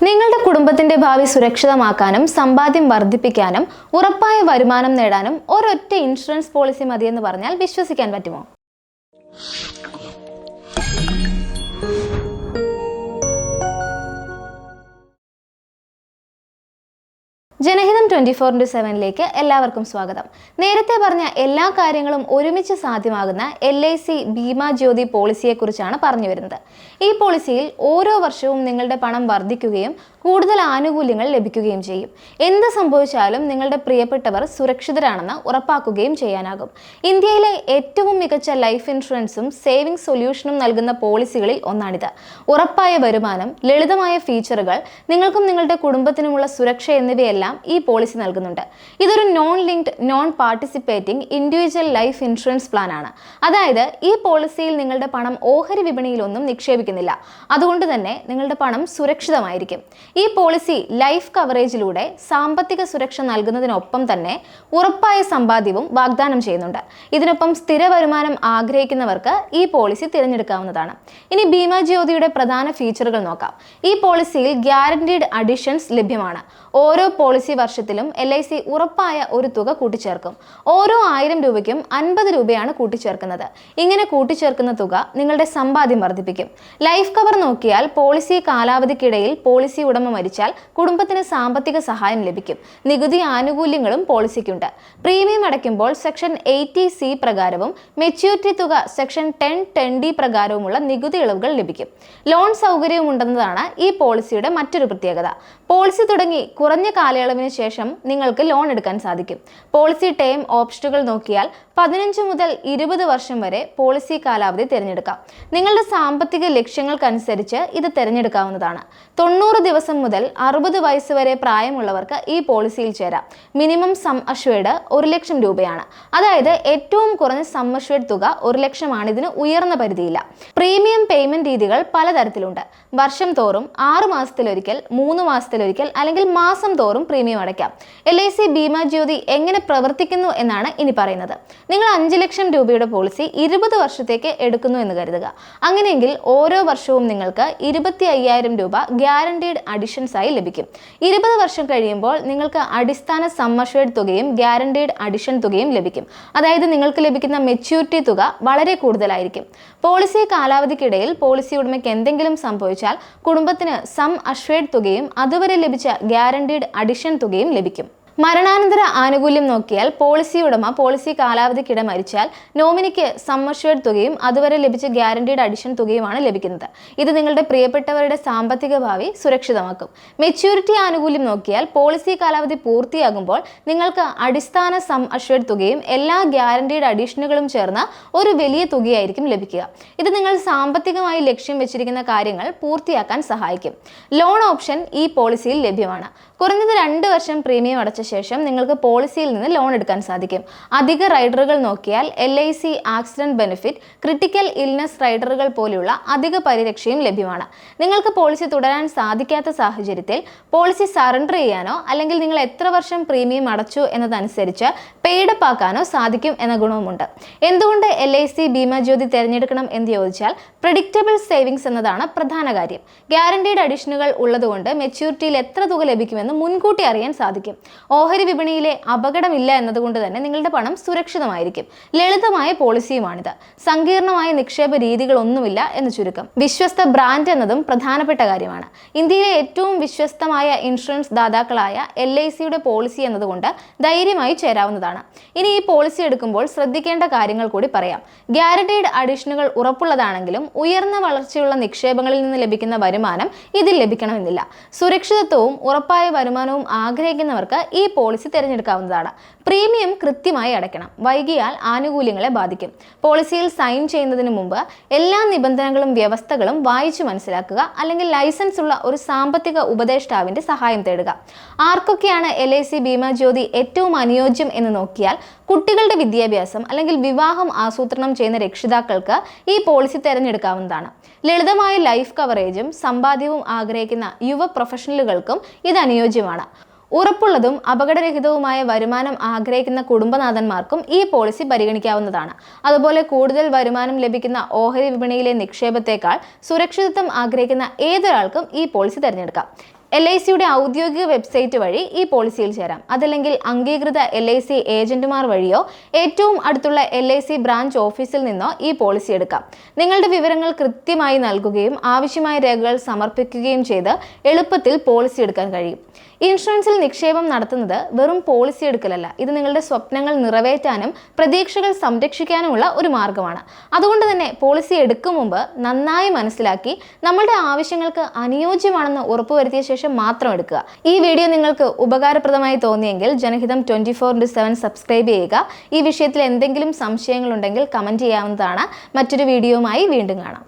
നിങ്ങളുടെ കുടുംബത്തിന്റെ ഭാവി സുരക്ഷിതമാക്കാനും സമ്പാദ്യം വർദ്ധിപ്പിക്കാനും ഉറപ്പായ വരുമാനം നേടാനും ഒരൊറ്റ ഇൻഷുറൻസ് പോളിസി മതിയെന്ന് പറഞ്ഞാൽ വിശ്വസിക്കാൻ പറ്റുമോ? ജനഹിതം 24/7 എല്ലാവർക്കും സ്വാഗതം. നേരത്തെ പറഞ്ഞ എല്ലാ കാര്യങ്ങളും ഒരുമിച്ച് സാധ്യമാകുന്ന LIC ബീമാ ജ്യോതി പോളിസിയെക്കുറിച്ചാണ് പറഞ്ഞു വരുന്നത്. ഈ പോളിസിയിൽ ഓരോ വർഷവും നിങ്ങളുടെ പണം വർദ്ധിക്കുകയും കൂടുതൽ ആനുകൂല്യങ്ങൾ ലഭിക്കുകയും ചെയ്യും. എന്ത് സംഭവിച്ചാലും നിങ്ങളുടെ പ്രിയപ്പെട്ടവർ സുരക്ഷിതരാണെന്ന് ഉറപ്പാക്കുകയും ചെയ്യാനാകും. ഇന്ത്യയിലെ ഏറ്റവും മികച്ച ലൈഫ് ഇൻഷുറൻസും സേവിംഗ് സൊല്യൂഷനും നൽകുന്ന പോളിസികളിൽ ഒന്നാണിത്. ഉറപ്പായ വരുമാനം, ലളിതമായ ഫീച്ചറുകൾ, നിങ്ങൾക്കും നിങ്ങളുടെ കുടുംബത്തിനുമുള്ള സുരക്ഷ എന്നിവയെല്ലാം ഈ പോളിസി നൽകുന്നുണ്ട്. ഇതൊരു non linked, non participating individual life insurance plan ആണ്. അതായത് ഈ പോളിസിയിൽ നിങ്ങളുടെ പണം ഓഹരി വിപണിയിലൊന്നും നിക്ഷേപിക്കുന്നില്ല. അതുകൊണ്ട് തന്നെ നിങ്ങളുടെ പണം സുരക്ഷിതമായിരിക്കും. ഈ പോളിസി ലൈഫ് കവറേജിലൂടെ സാമ്പത്തിക സുരക്ഷ നൽകുന്നതിനൊപ്പം തന്നെ ഉറപ്പായ സമ്പാദ്യവും വാഗ്ദാനം ചെയ്യുന്നുണ്ട്. ഇതിനൊപ്പം സ്ഥിര വരുമാനം ആഗ്രഹിക്കുന്നവർക്ക് ഈ പോളിസി തിരഞ്ഞെടുക്കാവുന്നതാണ്. ഇനി ബീമാ ജ്യോതിയുടെ പ്രധാന ഫീച്ചറുകൾ നോക്കാം. ഈ പോളിസിയിൽ ഗ്യാരണ്ടീഡ് അഡിഷൻസ് ലഭ്യമാണ്. ഓരോ പോളിസി വർഷത്തിലും LIC ഉറപ്പായ ഒരു തുക കൂട്ടിച്ചേർക്കും. ഓരോ 1000 രൂപയ്ക്കും 50 രൂപയാണ് കൂട്ടിച്ചേർക്കുന്നത്. ഇങ്ങനെ കൂട്ടിച്ചേർക്കുന്ന തുക നിങ്ങളുടെ സമ്പാദ്യം വർദ്ധിപ്പിക്കും. ലൈഫ് കവർ നോക്കിയാൽ പോളിസി കാലാവധിക്കിടയിൽ പോളിസി ഉടമ മരിച്ചാൽ കുടുംബത്തിന് സാമ്പത്തിക സഹായം ലഭിക്കും. നികുതി ആനുകൂല്യങ്ങളും പോളിസിക്കുണ്ട്. പ്രീമിയം അടയ്ക്കുമ്പോൾ സെക്ഷൻ 80C പ്രകാരവും മെച്യൂരിറ്റി തുക സെക്ഷൻ 1010D പ്രകാരവുമുള്ള നികുതി ഇളവുകൾ ലഭിക്കും. ലോൺ സൗകര്യവും ഉണ്ടെന്നതാണ് ഈ പോളിസിയുടെ മറ്റൊരു പ്രത്യേകത. പോളിസി തുടങ്ങി കുറഞ്ഞ കാലയളവിന് ശേഷം നിങ്ങൾക്ക് ലോൺ എടുക്കാൻ സാധിക്കും. പോളിസി ടേം ഓപ്ഷനുകൾ നോക്കിയാൽ 15 മുതൽ 20 വർഷം വരെ പോളിസി കാലാവധി തിരഞ്ഞെടുക്കാം. നിങ്ങളുടെ സാമ്പത്തിക ലക്ഷ്യങ്ങൾക്കനുസരിച്ച് ഇത് തിരഞ്ഞെടുക്കാവുന്നതാണ്. 90 ദിവസം മുതൽ 60 വയസ്സ് വരെ പ്രായമുള്ളവർക്ക് ഈ പോളിസിയിൽ ചേരാം. മിനിമം സം അഷ്വേർഡ് 1 ലക്ഷം രൂപയാണ്. അതായത് ഏറ്റവും കുറഞ്ഞ സം അഷ്വേർഡ് തുക 1 ലക്ഷമാണ്. ഇതിന് ഉയർന്ന പരിധിയില്ല. പ്രീമിയം പേയ്മെന്റ് രീതികൾ പലതരത്തിലുണ്ട്. വർഷം തോറും, 6 മാസത്തിലൊരിക്കൽ, 3 മാസത്തിലൊരിക്കൽ അല്ലെങ്കിൽ മാസം തോറും പ്രീമിയം അടയ്ക്കാം. LIC ബീമാ ജ്യോതി എങ്ങനെ പ്രവർത്തിക്കുന്നു എന്നാണ് ഇനി പറയുന്നത്. നിങ്ങൾ 5 ലക്ഷം രൂപയുടെ പോളിസി 20 വർഷത്തേക്ക് എടുക്കുന്നു എന്ന് കരുതുക. അങ്ങനെയെങ്കിൽ ഓരോ വർഷവും നിങ്ങൾക്ക് 25,000 രൂപ ഗ്യാരണ്ടീഡ് അഡിഷൻസ് ആയി ലഭിക്കും. 20 വർഷം കഴിയുമ്പോൾ നിങ്ങൾക്ക് അടിസ്ഥാന സം അഷ്വേർഡ് തുകയും ഗ്യാരണ്ടീഡ് അഡിഷൻ തുകയും ലഭിക്കും. അതായത് നിങ്ങൾക്ക് ലഭിക്കുന്ന മെച്യൂരിറ്റി തുക വളരെ കൂടുതലായിരിക്കും. പോളിസി കാലാവധിക്കിടയിൽ പോളിസി ഉടമയ്ക്ക് എന്തെങ്കിലും സംഭവിച്ചാൽ കുടുംബത്തിന് സം അഷ്വേർഡ് തുകയും അതുവരെ ലഭിച്ച ഗ്യാരണ്ടീഡ് അഡിഷൻ തുകയും ലഭിക്കും. മരണാനന്തര ആനുകൂല്യം നോക്കിയാൽ പോളിസി ഉടമ പോളിസി കാലാവധിക്കിടെ മരിച്ചാൽ നോമിനിക്ക് സം അഷ്വേർഡ് തുകയും അതുവരെ ലഭിച്ച ഗ്യാരണ്ടീഡ് അഡിഷൻ തുകയുമാണ് ലഭിക്കുന്നത്. ഇത് നിങ്ങളുടെ പ്രിയപ്പെട്ടവരുടെ സാമ്പത്തിക ഭാവി സുരക്ഷിതമാക്കും. മെച്യൂരിറ്റി ആനുകൂല്യം നോക്കിയാൽ പോളിസി കാലാവധി പൂർത്തിയാകുമ്പോൾ നിങ്ങൾക്ക് അടിസ്ഥാന സം അഷ്വേർഡ് തുകയും എല്ലാ ഗ്യാരണ്ടീഡ് അഡീഷനുകളും ചേർന്ന ഒരു വലിയ തുകയായിരിക്കും ലഭിക്കുക. ഇത് നിങ്ങൾ സാമ്പത്തികമായി ലക്ഷ്യം വെച്ചിരിക്കുന്ന കാര്യങ്ങൾ പൂർത്തിയാക്കാൻ സഹായിക്കും. ലോൺ ഓപ്ഷൻ ഈ പോളിസിയിൽ ലഭ്യമാണ്. കുറഞ്ഞത് 2 വർഷം പ്രീമിയം അടച്ച ശേഷം നിങ്ങൾക്ക് പോളിസിയിൽ നിന്ന് ലോൺ എടുക്കാൻ സാധിക്കും. അധിക റൈഡറുകൾ നോക്കിയാൽ LIC accident benefit, critical illness റൈഡറുകൾ പോലെയുള്ള അധിക പരിരക്ഷയും ലഭ്യമാണ്. നിങ്ങൾക്ക് പോളിസി തുടരാൻ സാധിക്കാത്ത സാഹചര്യത്തിൽ പോളിസി സറണ്ടർ ചെയ്യാനോ അല്ലെങ്കിൽ നിങ്ങൾ എത്ര വർഷം പ്രീമിയം അടച്ചു എന്നതനുസരിച്ച് പെയ്ഡപ്പ് ആക്കാനോ സാധിക്കും എന്ന ഗുണവുമുണ്ട്. എന്തുകൊണ്ട് LIC ബീമാ ജ്യോതി തിരഞ്ഞെടുക്കണം എന്ന് ചോദിച്ചാൽ പ്രെഡിക്റ്റബിൾ സേവിങ്സ് എന്നതാണ് പ്രധാന കാര്യം. ഗ്യാരണ്ടീഡ് അഡീഷനുകൾ ഉള്ളതുകൊണ്ട് മെച്യൂരിറ്റിയിൽ എത്ര തുക ലഭിക്കുമെന്ന് മുൻകൂട്ടി അറിയാൻ സാധിക്കും. ഓഹരി വിപണിയിലെ അപകടമില്ല എന്നതുകൊണ്ട് തന്നെ നിങ്ങളുടെ പണം സുരക്ഷിതമായിരിക്കും. ലളിതമായ പോളിസിയുമാണിത്. സങ്കീർണമായ നിക്ഷേപ രീതികളൊന്നുമില്ല എന്ന് ചുരുക്കം. വിശ്വസ്ത ബ്രാൻഡ് എന്നതും പ്രധാനപ്പെട്ട കാര്യമാണ്. ഇന്ത്യയിലെ ഏറ്റവും വിശ്വസ്തമായ ഇൻഷുറൻസ് ദാതാക്കളായ LICയുടെ പോളിസി എന്നതുകൊണ്ട് ധൈര്യമായി ചേരാവുന്നതാണ്. ഇനി ഈ പോളിസി എടുക്കുമ്പോൾ ശ്രദ്ധിക്കേണ്ട കാര്യങ്ങൾ കൂടി പറയാം. ഗ്യാരണ്ടീഡ് അഡീഷനുകൾ ഉറപ്പുള്ളതാണെങ്കിലും ഉയർന്ന വളർച്ചയുള്ള നിക്ഷേപങ്ങളിൽ നിന്ന് ലഭിക്കുന്ന വരുമാനം ഇതിൽ ലഭിക്കണമെന്നില്ല. സുരക്ഷിതത്വവും ഉറപ്പായ വരുമാനവും ആഗ്രഹിക്കുന്നവർക്ക് ഈ പോളിസി തിരഞ്ഞെടുക്കാവുന്നതാണ്. പ്രീമിയം കൃത്യമായി അടയ്ക്കണം. വൈകിയാൽ ആനുകൂല്യങ്ങളെ ബാധിക്കും. പോളിസിയിൽ സൈൻ ചെയ്യുന്നതിന് മുമ്പ് എല്ലാ നിബന്ധനകളും വ്യവസ്ഥകളും വായിച്ചു മനസ്സിലാക്കുക. അല്ലെങ്കിൽ ലൈസൻസ് ഉള്ള ഒരു സാമ്പത്തിക ഉപദേഷ്ടാവിന്റെ സഹായം തേടുക. ആർക്കൊക്കെയാണ് LIC ബീമാ ജ്യോതി ഏറ്റവും അനുയോജ്യം എന്ന് നോക്കിയാൽ കുട്ടികളുടെ വിദ്യാഭ്യാസം അല്ലെങ്കിൽ വിവാഹം ആസൂത്രണം ചെയ്യുന്ന രക്ഷിതാക്കൾക്ക് ഈ പോളിസി തിരഞ്ഞെടുക്കാവുന്നതാണ്. ലളിതമായ ലൈഫ് കവറേജും സമ്പാദ്യവും ആഗ്രഹിക്കുന്ന യുവ പ്രൊഫഷണലുകൾക്കും ഇത് അനുയോജ്യമാണ്. ഉറപ്പുള്ളതും അപകടരഹിതവുമായ വരുമാനം ആഗ്രഹിക്കുന്ന കുടുംബനാഥന്മാർക്കും ഈ പോളിസി പരിഗണിക്കാവുന്നതാണ്. അതുപോലെ കൂടുതൽ വരുമാനം ലഭിക്കുന്ന ഓഹരി വിപണിയിലെ നിക്ഷേപത്തെക്കാൾ സുരക്ഷിതത്വം ആഗ്രഹിക്കുന്ന ഏതൊരാൾക്കും ഈ പോളിസി തിരഞ്ഞെടുക്കാം. LICയുടെ ഔദ്യോഗിക വെബ്സൈറ്റ് വഴി ഈ പോളിസിയിൽ ചേരാം. അതല്ലെങ്കിൽ അംഗീകൃത LIC ഏജന്റുമാർ വഴിയോ ഏറ്റവും അടുത്തുള്ള LIC ബ്രാഞ്ച് ഓഫീസിൽ നിന്നോ ഈ പോളിസി എടുക്കാം. നിങ്ങളുടെ വിവരങ്ങൾ കൃത്യമായി നൽകുകയും ആവശ്യമായ രേഖകൾ സമർപ്പിക്കുകയും ചെയ്ത് എളുപ്പത്തിൽ പോളിസി എടുക്കാൻ കഴിയും. ഇൻഷുറൻസിൽ നിക്ഷേപം നടത്തുന്നത് വെറും പോളിസി എടുക്കലല്ല, ഇത് നിങ്ങളുടെ സ്വപ്നങ്ങൾ നിറവേറ്റാനും പ്രതീക്ഷകൾ സംരക്ഷിക്കാനുമുള്ള ഒരു മാർഗമാണ്. അതുകൊണ്ട് തന്നെ പോളിസി എടുക്കും മുമ്പ് നന്നായി മനസ്സിലാക്കി നമ്മളുടെ ആവശ്യങ്ങൾക്ക് അനുയോജ്യമാണെന്ന് ഉറപ്പുവരുത്തിയ ശേഷം മാത്രം എടുക്കുക. ഈ വീഡിയോ നിങ്ങൾക്ക് ഉപകാരപ്രദമായി തോന്നിയെങ്കിൽ ജനഹിതം 24/7 സബ്സ്ക്രൈബ് ചെയ്യുക. ഈ വിഷയത്തിൽ എന്തെങ്കിലും സംശയങ്ങളുണ്ടെങ്കിൽ കമന്റ് ചെയ്യാവുന്നതാണ്. മറ്റൊരു വീഡിയോയുമായി വീണ്ടും കാണാം.